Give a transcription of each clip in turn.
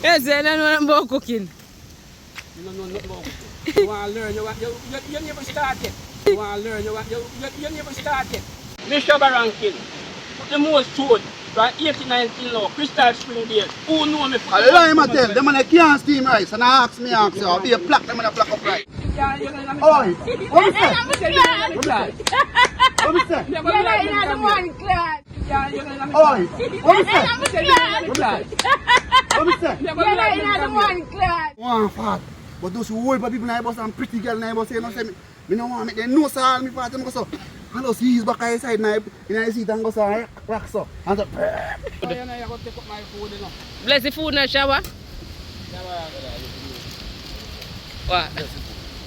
Yes, I don't know nothing about cooking. You don't know nothing about cooking. You want to learn, you never started. You want to learn, you never started. Mr. Rankin, the most food, right? 18-19 now, Crystal Spring days. Who know me? I lie, I tell them I can't steam rice and I ask me, I'll be a plaque, them and a plaque of rice. Oi, what is that? What is that? What is that? You're not the one class. Oi, what is that? What is that? What is that? You're not the one class. One fat. But those whole people in the bus and pretty girl in the bus say, no, say me don't want to make them know so all me part them go so. And just ease back inside in the seat and go so rock so. And so, Bless the food in the shower. What?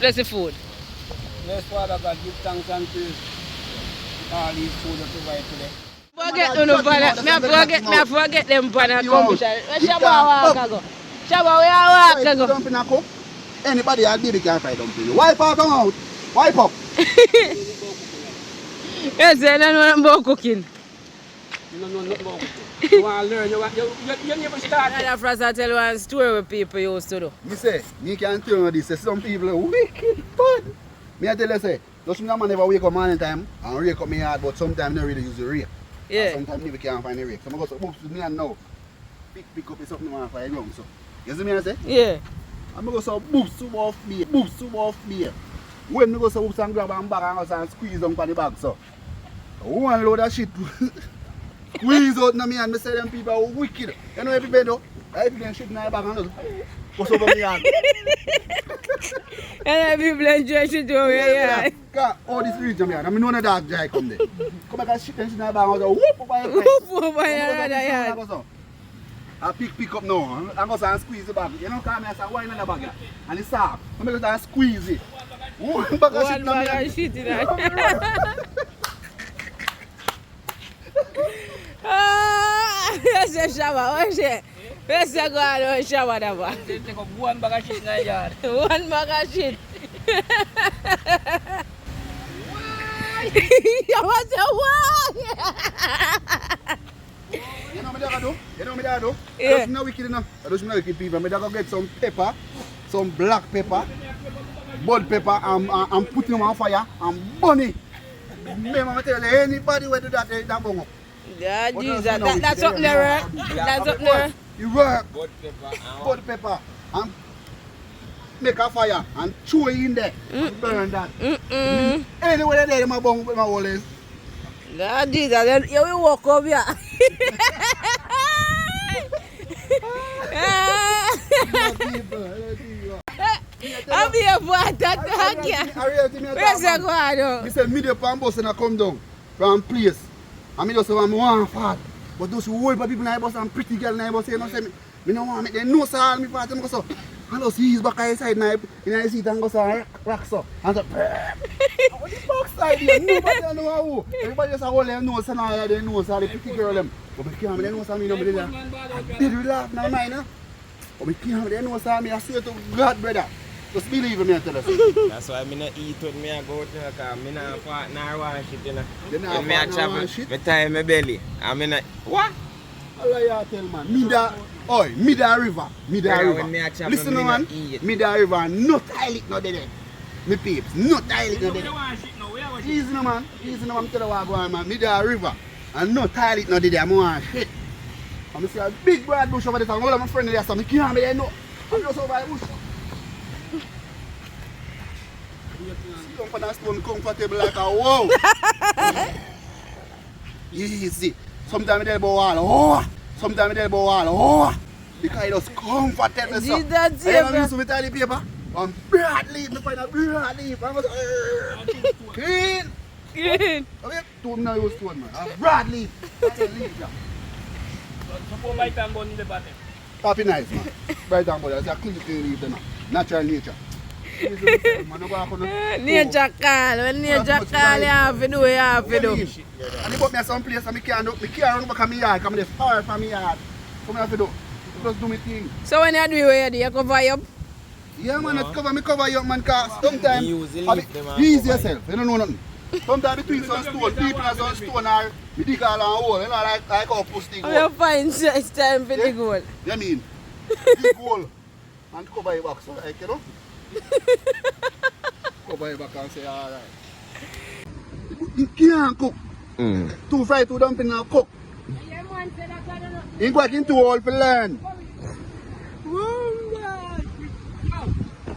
Bless the food. Bless Father God, give thanks and praise for all these food that provide today. Forget them banana competition. Shower walk go. Shower we are walk go. Dumping a cook. Anybody at baby can fry dumpling. Wipe out, come out. Wipe up. Yes, I don't know nothing about cooking. You don't know nothing about cooking. You want to learn, you never started. RADDA FRASS, I tell you one story what people used to do. Me say, me can tell you this. Some people are wicked bad. Me I tell you say, just me man never wake up morning time and rake up me hard, but sometimes I really use the rake. Yeah. And sometimes me can't find the rake. So I go so oops with me and now. Pick up something I want to find wrong. So you see me I say? Yeah. I'm go so boops to off me, boops to off me. When I go so oops and grab and bag and go and squeeze on the bag so. One load of shit squeeze out na me and me say them people are wicked. You know everybody do? I put them shit in my bag and just go over me hand. And people enjoy shit over here. Because all this region me and I know no dog dry come there. Come back and shit them shit in my bag and go whoop over your face. Whoop over your other yard. I pick up now and go and squeeze the bag. You know come here and say wine in the bag and it's soft. I'm going to squeeze it. One bag of shit in it. Yes, a shower. What's it? Let's go and shower. Take up one bag of shit in the yard. One bag of shit. What's the one? You know what I do? You know what I do? Yeah. I just know wicked enough. I just know wicked people. I go get some pepper, some black pepper, bud pepper, and put them on fire and burn it. Remember, I tell you, anybody who do that, that bung up. Yeah, Jesus, that's up there, right? That's up there. You work, Bud bud pepper, and make a fire and throw it in there and burn that. Anyway, they my bung with my whole is. Yeah, Jesus, you will walk over here. I'll be a boy that dog here. Where's the guard? He said, me the pan bus and I come down from place. And me just say, I'm one fat. But those whole people in the bus and pretty girl in the bus, you know, say, me don't want to make them know so all me fat. And I go so, and just ease back inside in the seat and go so, rock so. And so, what the fuck side here? Nobody know how. Everybody just hold their nose and all their nose, all the pretty girl them. But me can't make them know so me, nobody there. I did laugh in my mind, but me can't make them know so me, I swear to God, brother. Just believe me, I tell you. That's why I don't eat with me, I go out there, because I don't want shit, you know. You know When I travel, I tie my belly. I mean, what? Allah ya tell man, Mida River. Listen man, Mida River, no toilet no there. Me peeps, no toilet no there. Easy no man, I'm telling you what going man. Mida River, and no toilet no there, I want shit. And I see a big broad bush over there, and all of my friends there, so I can't be there no. I'm just over the bush. Sit down on a stone comfortable like a wow. Easy. Sometimes I go wall, sometimes I go wall, because it just comfortable. So, I never use with toilet paper. And broad leaf, I find a broad leaf. I go clean. Okay, two now use stone man. A broad leaf. That's a leaf. Suppose bite and bun in the bottom. Happy nice man. Bright and body. It's a clean leaf then. Natural nature. Nature call, when nature call, you have to do what you have to do. And they put me at some place and I can't run back to my yard, because I'm far from my yard. So I have to do, just do my thing. So when you do what you do, you cover you up? Yeah man, it's cover you up man, because sometimes ease yourself, you don't know nothing. Sometimes between some stone, people have some stone or we dig all and hole, you know, like how push dig hole. You find it's time for dig hole. You mean? Big hole. And cover your back, so like, you know? Cover your back and say, alright. You can't cook. 2 fry, 2 dumpling and cook. You go in 2 hole for learn.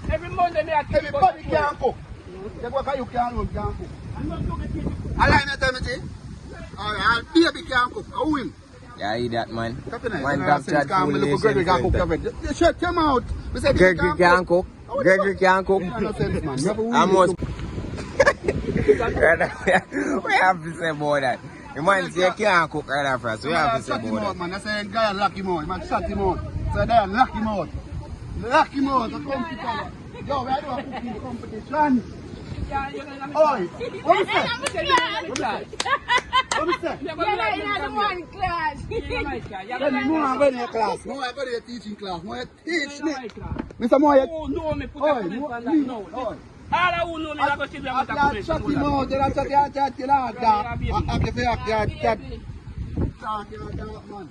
Every Monday me I keep Everybody can cook. You go you can't cook. I'm not cooking. I like that time, see? Alright, baby can cook. I will. Yeah, I eat that, man. Captain, Man, grab chat full look Gregory can cook your veg. You shut him out. Gregory can cook. Gregory can cook. No sense, man. You have a will. Almost. We have to say about that. The man say you can't cook RADDA FRASS. We have to say about that. Man, I say guy lock him out. Man, shut him out. So there, lock him out. Lock him out. The competition. Yo, we are doing a cooking competition. Oi, what is that? What is that? You're in one class. No, I'm going to your class. No, I'm going to your teaching class. No, you teach me. Mr. Moya. Oh, no, me put a comment on that. No. All I who know me, I go sit there with a comment. Shut him out. You're chat, man.